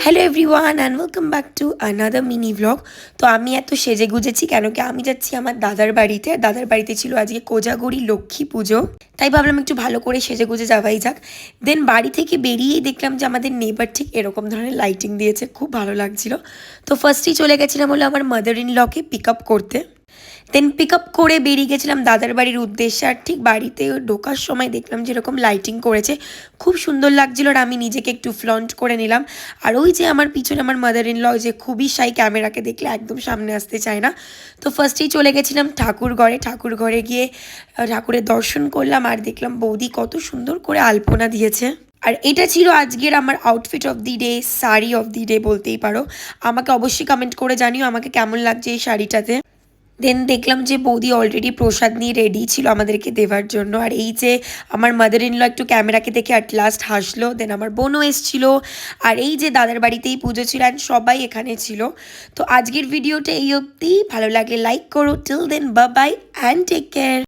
Hello everyone and welcome back to another mini blog. তো আমি এত সেজে গুজেছি কেন কি আমি যাচ্ছি আমার দাদার বাড়িতে। দাদার বাড়িতে ছিল আজকে কোজাগরি লক্ষ্মী পুজো, তাই ভাবলাম একটু ভালো করে সেজে গুজে যাওয়াই যাক। দেন বাড়ি থেকে বেরিয়েই দেখলাম যে আমাদের নেবার ঠিক এরকম ধরনের লাইটিং দিয়েছে, খুব ভালো লাগছিল। তো ফার্স্টেই চলে গেছিলাম হলো আমার মাদার ইন লকে পিক আপ করতে। দেন পিক আপ করে বেরিয়ে গেছিলাম দাদার বাড়ির উদ্দেশ্যে। আর ঠিক বাড়িতে ঢোকার সময় দেখলাম যেরকম লাইটিং করেছে, খুব সুন্দর লাগছিল। আর আমি নিজেকে একটু ফ্লন্ট করে নিলাম। আর ওই যে আমার পিছনে আমার মাদার ইন ল, যে খুবই শাই, ক্যামেরাকে দেখলে একদম সামনে আসতে চায় না। তো ফার্স্টেই চলে গেছিলাম ঠাকুর ঘরে। ঠাকুর ঘরে গিয়ে ঠাকুরের দর্শন করলাম আর দেখলাম বৌদি কত সুন্দর করে আলপনা দিয়েছে। আর এটা ছিল আজকের আমার outfit of the day, sari of the day বলতেই পারো। আমাকে অবশ্যই কমেন্ট করে জানিও আমাকে কেমন লাগছে এই শাড়িটাতে। দেন দেখলাম যে বৌদি অলরেডি প্রসাদ নিয়ে রেডি ছিল আমাদেরকে দেওয়ার জন্য। আর এই যে আমার মাদার ইন ল একটু ক্যামেরাকে দেখে অ্যাট লাস্ট হাসলো। দেন আমার বোনও এসেছিল। আর এই যে দাদার বাড়িতেই পুজো ছিল অ্যান্ড সবাই এখানে ছিল। তো আজকের ভিডিওটা এই অবধি। ভালো লাগলে লাইক করো। Till then bye bye and take care.